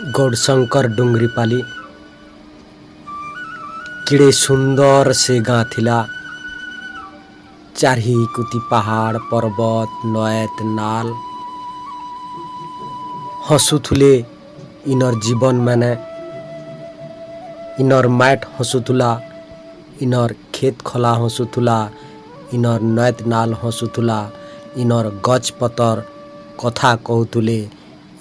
गौड़शंकर डुंगरीपाली किड़े सुंदर से गाँ थिला। चारही कुती पहाड़ पर्वत नयत नाल हसुथुले इनर जीवन मैंने इनर मैट हसुथुला इनर खेत खला हसुथुला इनर नयत नाल हसुथुला इनर गच पतर कथा कहतुले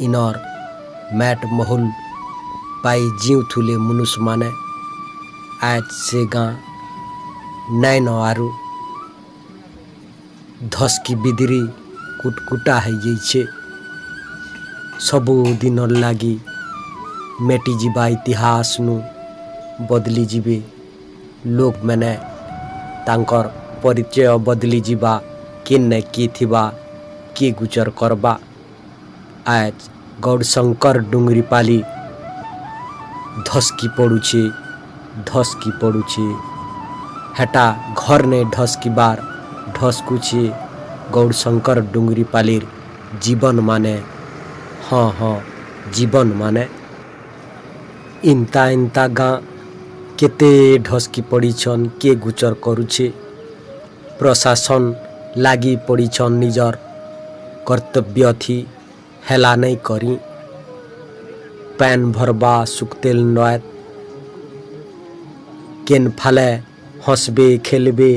इनर मैट महल पाई जीवथुले मनुष्य माने। आज से गाँ नैन आरु धसकी बिदिरी कुटकुटा है ये सबु दिन लगी मेटी जीवा इतिहास नु बदली जीवे लोक मैंने तांकर परिचय बदली जीवा किन्ने की थिबा की गुचर करबा। आज गौड़शंकर डुंगरीपाली धसकी पड़ुछे हेटा घर ने ढसकी बार ढसकुछे गौड़शंकर डुंगरीपालीर जीवन माने। हाँ जीवन माने इनता गाँ केते ढसकी पड़ीछन के गुचर करुछे प्रशासन लागी पड़ीछन निजर कर्तव्य थी हेला नहीं करी पैन भरबा सुकतेल नयत केन फाले हंसबे खेलबे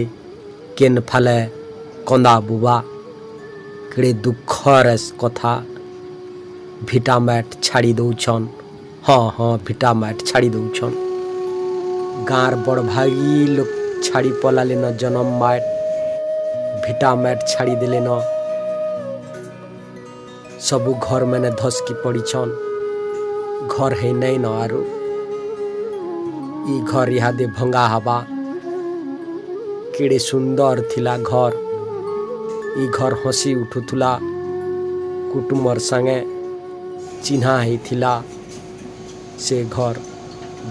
केन फाले कंदा बुबा केड़े दुखर कथा भिटामैट छाड़ी दौछन। हाँ भिटामैट छाड़ी दौछन गाँर बड़ भागी लोग छाड़ी पलाले न जन्म मैट भिटामैट छाड़ी देले न सबू घर मैंने धसकी पड़ीछन घर है नहीं न आरु ई घर इहादे भंगा हवा केड़े सुंदर थिला घर ई घर हसी उठुथुला कुटुंबर संगे चिन्हा ही थिला से घर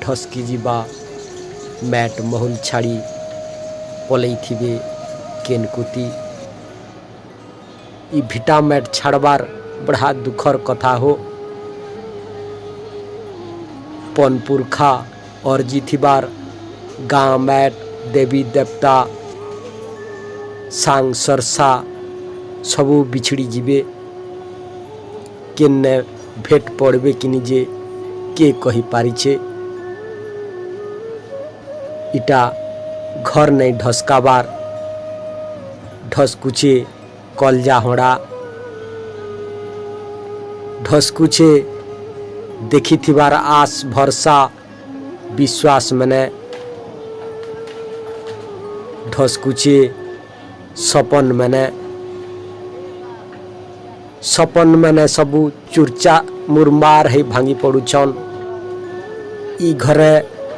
ढसकी जीवा मैट महल छाड़ी पलई थिबे केनकुती ई भिटा मैट छाड़बार बड़ा दुखर कथा हो पनपुरखा और जीथिबार गाँ मैट देवी देवता सांग सरसा सबू बिछड़ी जीवे केन्ने भेट पड़बे कि निजे के कही पारिछे इटा घर नहीं ढसकाबार ढसकुचे कलजा होड़ा ढसकुचे देखी थिबार आस भरसा विश्वास मने ढसकुचे सपन मैंने सबू चुरचा मुरमार है भांगी पड़ुछन ई घरे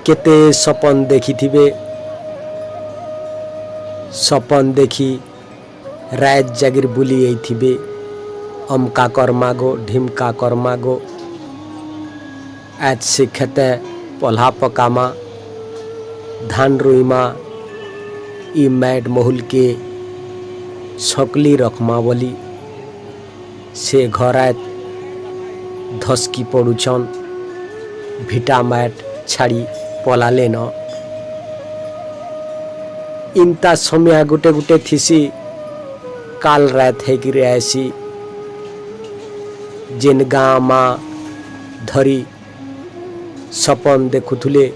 केते सपन देखी थिबे सपन देखी रात जागिर बुली आई थिबे अमका कर्मागो ढिमका कर्मागो आज से खेते पल्हा पकामा धान रुईमा ई मैट महल के सकली रखमा बोली से घर धसकी पड़ुछन भिटा मैट छाड़ी पलाले न इनता समय गुटे गुटे थीसी काल रात है कि ऐसी जिन गाँ माँ धरी सपन देखुथुले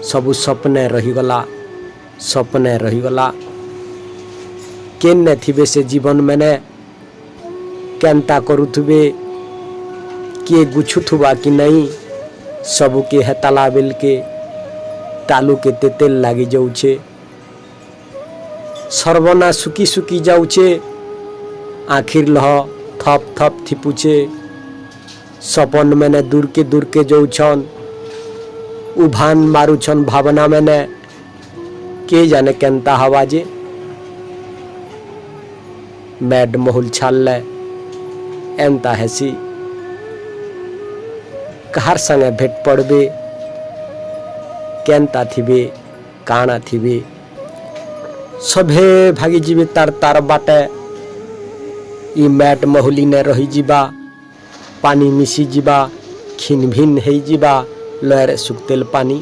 सबू सपने रहीगला केन्ने थिबे से जीवन मैंने केनता करुथुबे किए गुछुथुबा कि नहीं सबू के हेताला बेल के तालू के तेतेल लागी जाऊे सर्वना सुकी सुकी जाऊे आखिर लह थप थप थिपुचे सपन मैंने दूर के जाऊछन उभान मारुछन भावना मैंने के जाने केनता हवाजे मैड महल छाल एंता हैसी कहार संगे भेट पड़बे केनता थिबे काना थिबे सभे भागी जीवे तार बाटे ई मैट महली ने रही जीवा पानी मिसी जीवा खिन भिन हो जिबा लहर सुक्तेल पानी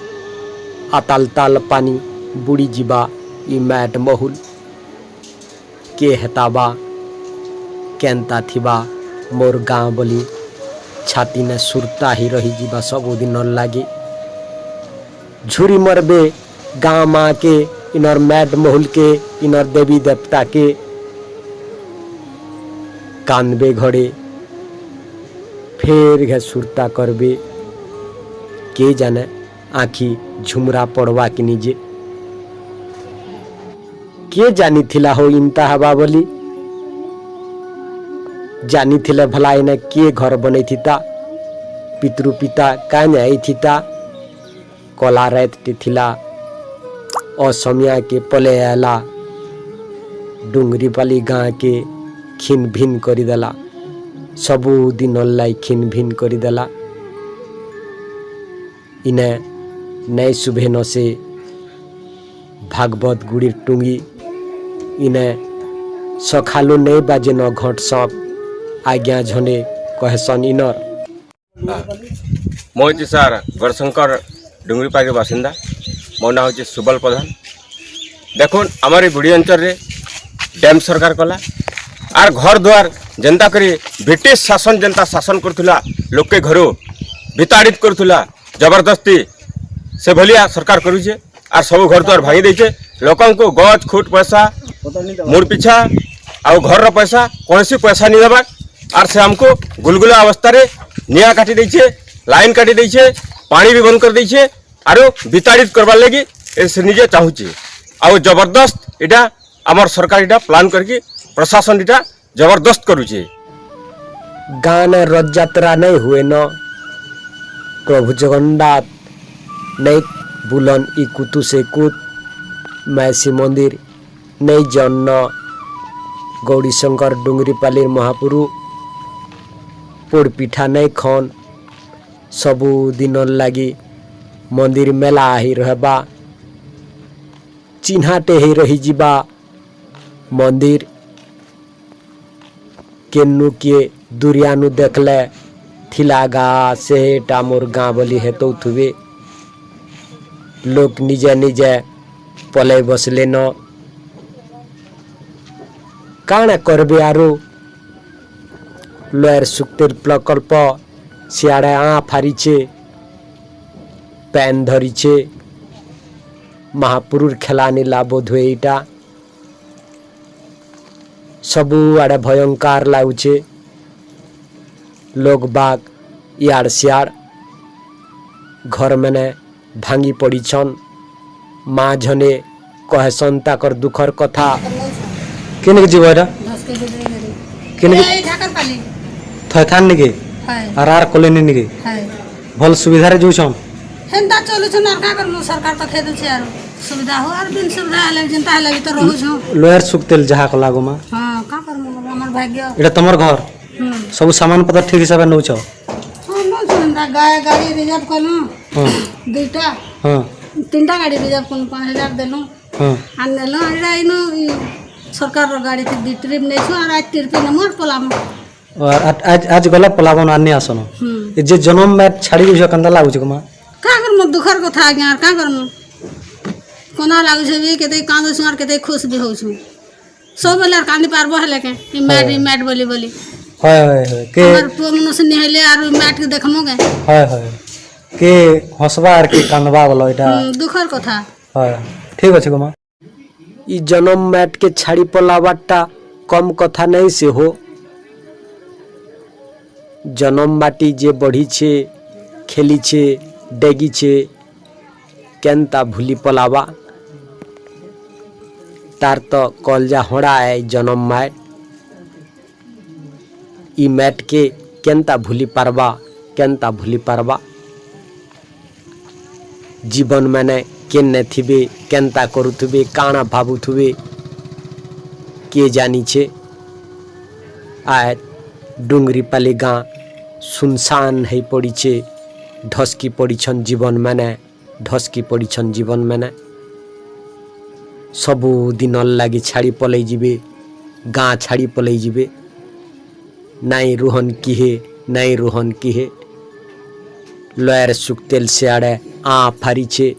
आताल ताल पानी बुड़ी जिबा इ मैट महुल के हेताबा केन्ता थिबा मोर गाँ बोली छाती ने सुरता ही रही जिबा सबुदिन लागे झुरी मरबे गाँ माँ के इनर मैट महुल के इनर देवी देवता के कानबे घड़े फेर घे सुरता करबे के जाने आखि झुमरा पड़वा कि निजे के जानी थिला हो इनता हवा बोली जानी थिले भला इने के घर बनै थिता पितृ पिता कान आई थिता कला रात थिला असमिया के पले आला डुंगरी पाली गाँ के खिन भिन करिदेला सबु दिन लाई खिन भिन करिदेला इने नई सुबह न से भागवत गुड़ी टुंगी इने सखालो नहीं बाजे न घट सब आज्ञा झने कहसन इनर मोहित सार गढ़शंकर डुंगरीपाड़ी बासिंदा मो ना हूँ सुबल प्रधान देखुन आमर बुढ़ी अंचल रे डैम सरकार कला आर घर द्वार जनता करी ब्रिटिश शासन जनता शासन करुला लोक के घरों विताड़ित करुला जबरदस्ती से भलिया सरकार करुचे आर सब घर द्वार भांगी देचे लोकों को गज खुट पैसा मुड़ पिछा आउ घर पैसा कौन सी पैसा नहीं देवा आर से हमको गुलगुला अवस्था रे निया काटी देचे लाइन काटी देचे पानी भी बंद कर देचे आरो विताड़ित करवार लगी से निजे चाहूचे आउ जबरदस्त इटा आमर सरकार इटा प्लान करके प्रशासन इटा जबरदस्त करुचे गाँ ने रथ यात्रा नहीं हुए न प्रभु जगन्नाथ नहीं बुलन इ कुतु से कुत मैसी मंदिर नहीं जन्न गौरी शंकर डुंगरी पाली महापुरु पोड़ पिठा नहीं खन सबु दिन लगी मंदिर मेला ही रहबा चिन्हाटे ही रही जिबा मंदिर केन्नु के दुरियानु देखले थिलागा सेटा मोर गाँ बोली हेतु थुबे लोग निजे निजे पले बसले न काण करबे आरो लयर सुक्तेर प्रकल्प सियाड़े आ फारिचे पैन धरिचे महापुरुर खेलानी लाभो धुए इटा सबु आड़े भयंकर लाଗୁছে लोग बाग यार सियार घर मैंने भांगी पड़ी छन माँ झने कहसन ताकर दुखर कथा केने जीव एटा केने थैथान निके आर कॉलोनी निके भल सुविधा रे जोछन हेंदा चलु छन आर का करनु सरकार तो खेदल छै आरो सुविधा हो आर बिन सुविधा आले जनता आले तो रहु छ लोयर सुक्तेल जहा को लागो मा हां का करनु हमर भाग्य एटा तमर घर सब सामान पत्र ठीक हिसाब नौ छ हां न सुनदा गाय गाड़ी रिजर्व करनु हां दुईटा हां तीनटा गाड़ी रिजर्व करनु 5000 देनु हां आनलो आइरा इनो सरकार रो गाड़ी के दी ट्रिप नै छ आर 8 ट्रिप न मोर पलाम और आज गला पलावन आने आसनो जे जन्म में छाड़ी जो कंदा लागु छ मा का कर म दुखर कथा आ यार का करनु कोना लागु छ बे केते कांदो सुआर केते खुश भी हो छु सब बेला कांदी पारबो हले के मैट बोली बोली हाय हाय के हमर पुओ मनुष्य निहले आरो मैट के देखमो के हाय हाय के हसबा आर के कांदबा बोलो एटा दुखर कथा हाय ठीक अछि गमा इ जन्म मैट के छाड़ी पलावाटा कम कथा नहीं से हो जन्म माटी जे बढ़ी छे खेली छे डेगी छे केनता भूली पलावा तार तो कलजा होड़ा है जन्म मैट इ मैट के केनता भूली पारबा जीवन मैंने केन्ने थिबे केनता करुथुबे काना भाबुथुबे के जानी छे आय डुंगरी पाली गाँ सुनसान है पड़ी छे ढसकी पड़ी छन जीवन मैंने सबु दिन लगी छाड़ी पलई जीवे गाँ छाड़ी पलई जीवे नाई रोहन किहे लयर सुक्तेल सियाड़े आ फारिछे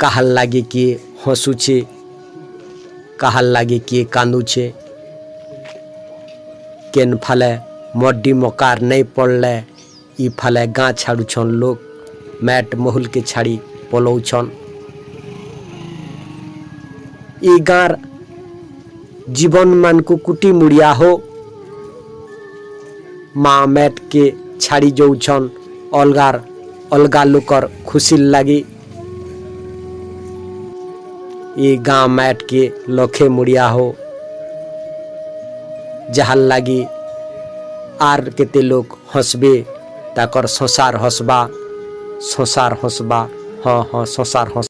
काहाल लागे किए हसुछे काहाल लागे किए कांदुछे केन फाले मड्डी मकार नहीं पड़ले इ फाले गाँ छाड़ुछन लोग मैट महुल के छाड़ी पलौछन इ गाँर जीवन मान को कुटी मुड़िया हो माँ मैट के छाड़ी जाऊछन अलगार अलगा लोकर खुशी लगी ये गाँव मैट के लखे मुड़िया हो जहाल लगी आर केते लोग हंसबे ताकर संसार हंसबा हाँ हाँ संसार हंस